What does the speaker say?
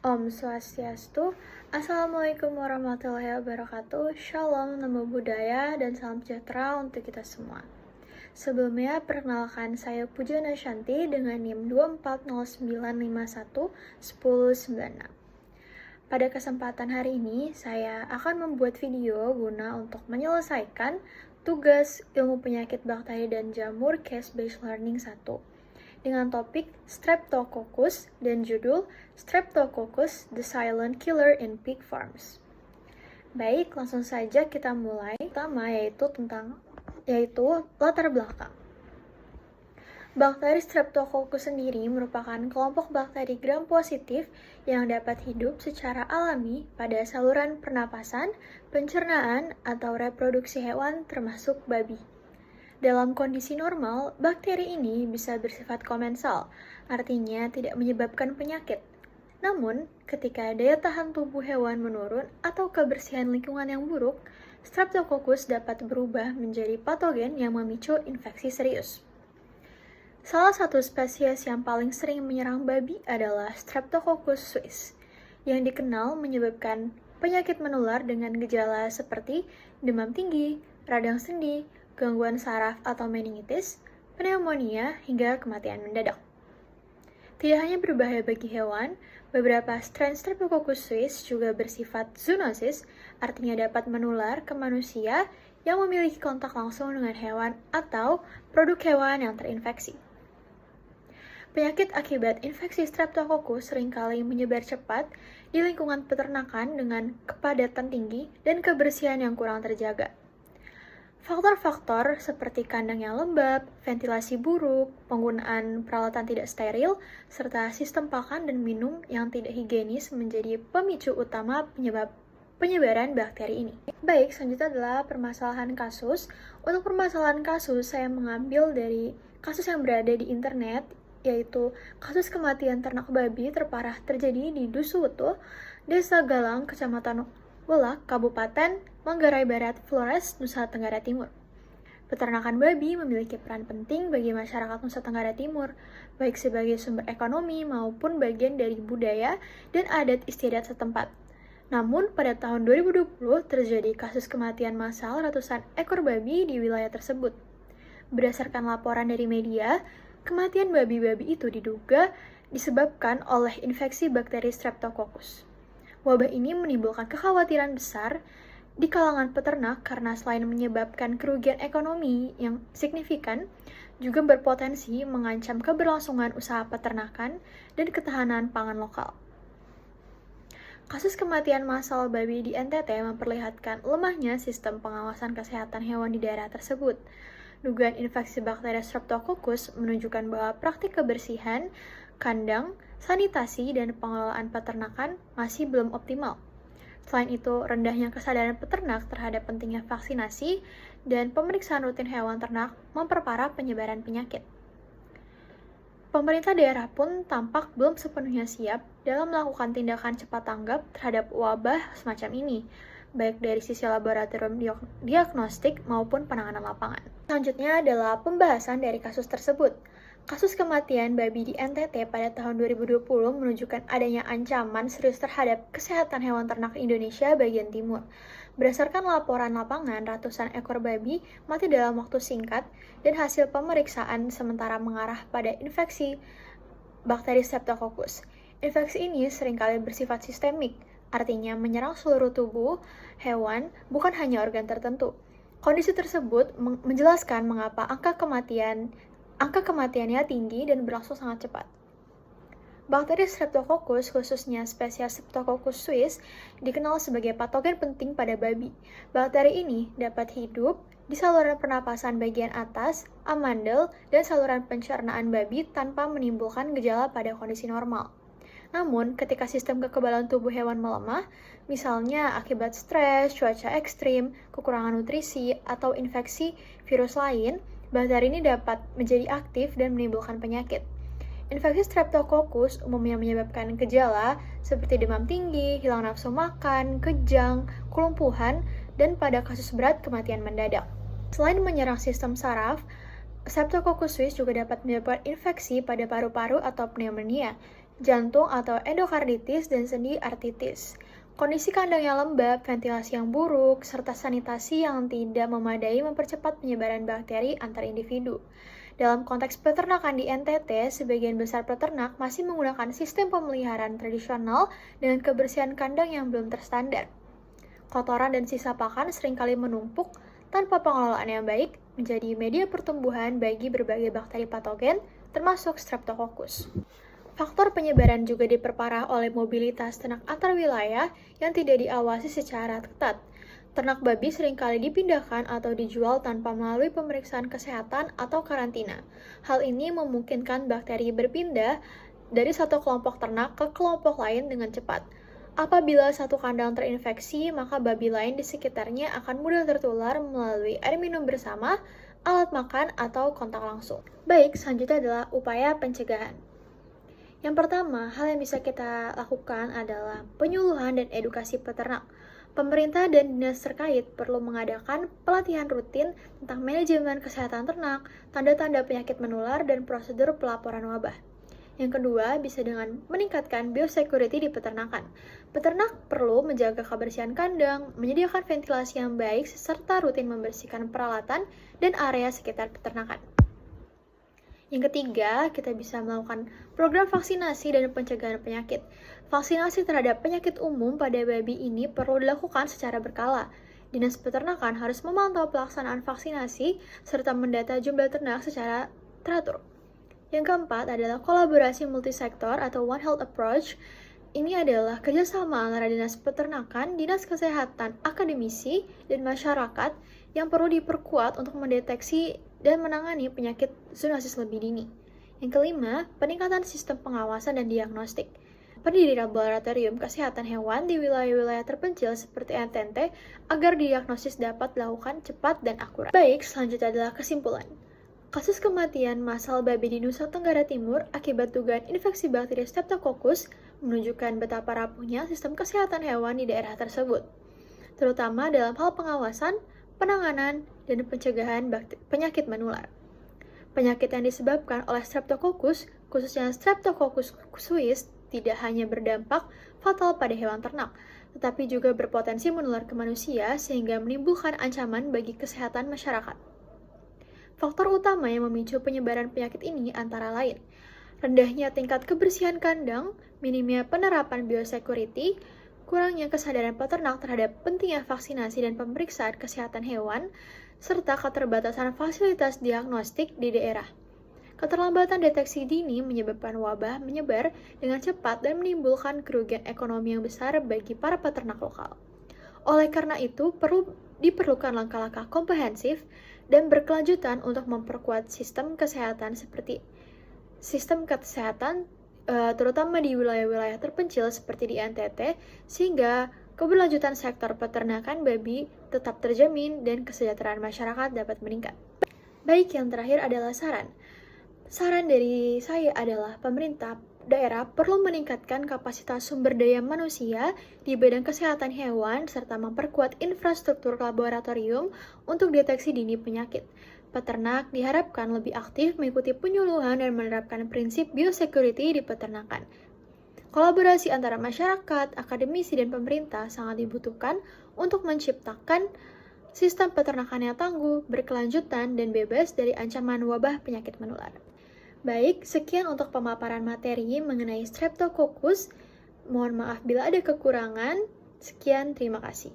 Om Swastiastu, Assalamualaikum warahmatullahi wabarakatuh, Shalom, Namo Buddhaya, dan salam sejahtera untuk kita semua. Sebelumnya, perkenalkan saya Pujana Shanti dengan NIM 2409511096. Pada kesempatan hari ini, saya akan membuat video guna untuk menyelesaikan tugas ilmu penyakit bakteri dan jamur Case-Based Learning 1 dengan topik Streptococcus dan judul Streptococcus, the Silent Killer in Pig Farms. Baik, langsung saja kita mulai. Pertama yaitu latar belakang. Bakteri Streptococcus sendiri merupakan kelompok bakteri gram positif yang dapat hidup secara alami pada saluran pernapasan, pencernaan, atau reproduksi hewan termasuk babi. Dalam kondisi normal, bakteri ini bisa bersifat komensal, artinya tidak menyebabkan penyakit. Namun, ketika daya tahan tubuh hewan menurun atau kebersihan lingkungan yang buruk, Streptococcus dapat berubah menjadi patogen yang memicu infeksi serius. Salah satu spesies yang paling sering menyerang babi adalah Streptococcus suis, yang dikenal menyebabkan penyakit menular dengan gejala seperti demam tinggi, radang sendi, gangguan saraf atau meningitis, pneumonia, hingga kematian mendadak. Tidak hanya berbahaya bagi hewan, beberapa strain Streptococcus suis juga bersifat zoonosis, artinya dapat menular ke manusia yang memiliki kontak langsung dengan hewan atau produk hewan yang terinfeksi. Penyakit akibat infeksi Streptococcus seringkali menyebar cepat di lingkungan peternakan dengan kepadatan tinggi dan kebersihan yang kurang terjaga. Faktor-faktor seperti kandang yang lembab, ventilasi buruk, penggunaan peralatan tidak steril, serta sistem pakan dan minum yang tidak higienis menjadi pemicu utama penyebaran bakteri ini. Baik, selanjutnya adalah permasalahan kasus. Untuk permasalahan kasus, saya mengambil dari kasus yang berada di internet, yaitu kasus kematian ternak babi terparah terjadi di Dusuwutuh, Desa Galang, Kecamatan Welak, Kabupaten Manggarai Barat, Flores, Nusa Tenggara Timur. Peternakan babi memiliki peran penting bagi masyarakat Nusa Tenggara Timur, baik sebagai sumber ekonomi maupun bagian dari budaya dan adat istiadat setempat. Namun, pada tahun 2020 terjadi kasus kematian massal ratusan ekor babi di wilayah tersebut. Berdasarkan laporan dari media, kematian babi-babi itu diduga disebabkan oleh infeksi bakteri Streptococcus. Wabah ini menimbulkan kekhawatiran besar di kalangan peternak karena selain menyebabkan kerugian ekonomi yang signifikan, juga berpotensi mengancam keberlangsungan usaha peternakan dan ketahanan pangan lokal. Kasus kematian massal babi di NTT memperlihatkan lemahnya sistem pengawasan kesehatan hewan di daerah tersebut. Dugaan infeksi bakteri Streptococcus menunjukkan bahwa praktik kebersihan, kandang, sanitasi, dan pengelolaan peternakan masih belum optimal. Selain itu, rendahnya kesadaran peternak terhadap pentingnya vaksinasi dan pemeriksaan rutin hewan ternak memperparah penyebaran penyakit. Pemerintah daerah pun tampak belum sepenuhnya siap dalam melakukan tindakan cepat tanggap terhadap wabah semacam ini, baik dari sisi laboratorium diagnostik maupun penanganan lapangan. Selanjutnya adalah pembahasan dari kasus tersebut. Kasus kematian babi di NTT pada tahun 2020 menunjukkan adanya ancaman serius terhadap kesehatan hewan ternak Indonesia bagian timur. Berdasarkan laporan lapangan, ratusan ekor babi mati dalam waktu singkat dan hasil pemeriksaan sementara mengarah pada infeksi bakteri Streptococcus. Infeksi ini seringkali bersifat sistemik, artinya menyerang seluruh tubuh hewan, bukan hanya organ tertentu. Kondisi tersebut menjelaskan mengapa angka kematiannya tinggi dan berlangsung sangat cepat. Bakteri Streptococcus, khususnya spesies Streptococcus suis, dikenal sebagai patogen penting pada babi. Bakteri ini dapat hidup di saluran pernapasan bagian atas, amandel, dan saluran pencernaan babi tanpa menimbulkan gejala pada kondisi normal. Namun, ketika sistem kekebalan tubuh hewan melemah, misalnya akibat stres, cuaca ekstrim, kekurangan nutrisi, atau infeksi virus lain, bakteri ini dapat menjadi aktif dan menimbulkan penyakit. Infeksi Streptococcus umumnya menyebabkan gejala seperti demam tinggi, hilang nafsu makan, kejang, kelumpuhan, dan pada kasus berat kematian mendadak. Selain menyerang sistem saraf, Streptococcus suis juga dapat menyebabkan infeksi pada paru-paru atau pneumonia, jantung atau endokarditis, dan sendi artritis. Kondisi kandang yang lembab, ventilasi yang buruk, serta sanitasi yang tidak memadai mempercepat penyebaran bakteri antar individu. Dalam konteks peternakan di NTT, sebagian besar peternak masih menggunakan sistem pemeliharaan tradisional dengan kebersihan kandang yang belum terstandar. Kotoran dan sisa pakan seringkali menumpuk tanpa pengelolaan yang baik, menjadi media pertumbuhan bagi berbagai bakteri patogen, termasuk Streptococcus. Faktor penyebaran juga diperparah oleh mobilitas ternak antar wilayah yang tidak diawasi secara ketat. Ternak babi seringkali dipindahkan atau dijual tanpa melalui pemeriksaan kesehatan atau karantina. Hal ini memungkinkan bakteri berpindah dari satu kelompok ternak ke kelompok lain dengan cepat. Apabila satu kandang terinfeksi, maka babi lain di sekitarnya akan mudah tertular melalui air minum bersama, alat makan, atau kontak langsung. Baik, selanjutnya adalah upaya pencegahan. Yang pertama, hal yang bisa kita lakukan adalah penyuluhan dan edukasi peternak. Pemerintah dan dinas terkait perlu mengadakan pelatihan rutin tentang manajemen kesehatan ternak, tanda-tanda penyakit menular, dan prosedur pelaporan wabah. Yang kedua, bisa dengan meningkatkan biosecurity di peternakan. Peternak perlu menjaga kebersihan kandang, menyediakan ventilasi yang baik, serta rutin membersihkan peralatan dan area sekitar peternakan. Yang ketiga, kita bisa melakukan program vaksinasi dan pencegahan penyakit. Vaksinasi terhadap penyakit umum pada babi ini perlu dilakukan secara berkala. Dinas Peternakan harus memantau pelaksanaan vaksinasi serta mendata jumlah ternak secara teratur. Yang keempat adalah kolaborasi multisektor atau One Health Approach. Ini adalah kerjasama antara Dinas Peternakan, Dinas Kesehatan, akademisi, dan masyarakat yang perlu diperkuat untuk mendeteksi dan menangani penyakit zoonosis lebih dini. Yang kelima, peningkatan sistem pengawasan dan diagnostik. Pendirian laboratorium kesehatan hewan di wilayah-wilayah terpencil seperti NTT agar diagnosis dapat dilakukan cepat dan akurat. Baik, selanjutnya adalah kesimpulan. Kasus kematian massal babi di Nusa Tenggara Timur akibat dugaan infeksi bakteri Streptococcus menunjukkan betapa rapuhnya sistem kesehatan hewan di daerah tersebut, terutama dalam hal pengawasan, penanganan, dan pencegahan penyakit menular. Penyakit yang disebabkan oleh Streptococcus, khususnya Streptococcus suis, tidak hanya berdampak fatal pada hewan ternak, tetapi juga berpotensi menular ke manusia sehingga menimbulkan ancaman bagi kesehatan masyarakat. Faktor utama yang memicu penyebaran penyakit ini antara lain rendahnya tingkat kebersihan kandang, minimnya penerapan biosecurity, kurangnya kesadaran peternak terhadap pentingnya vaksinasi dan pemeriksaan kesehatan hewan, serta keterbatasan fasilitas diagnostik di daerah. Keterlambatan deteksi dini menyebabkan wabah menyebar dengan cepat dan menimbulkan kerugian ekonomi yang besar bagi para peternak lokal. Oleh karena itu, diperlukan langkah-langkah komprehensif dan berkelanjutan untuk memperkuat sistem kesehatan terutama di wilayah-wilayah terpencil seperti di NTT, sehingga keberlanjutan sektor peternakan babi tetap terjamin dan kesejahteraan masyarakat dapat meningkat. Baik, yang terakhir adalah saran. Saran dari saya adalah pemerintah daerah perlu meningkatkan kapasitas sumber daya manusia di bidang kesehatan hewan serta memperkuat infrastruktur laboratorium untuk deteksi dini penyakit. Peternak diharapkan lebih aktif mengikuti penyuluhan dan menerapkan prinsip biosecurity di peternakan. Kolaborasi antara masyarakat, akademisi, dan pemerintah sangat dibutuhkan untuk menciptakan sistem peternakan yang tangguh, berkelanjutan, dan bebas dari ancaman wabah penyakit menular. Baik, sekian untuk pemaparan materi mengenai Streptococcus. Mohon maaf bila ada kekurangan. Sekian, terima kasih.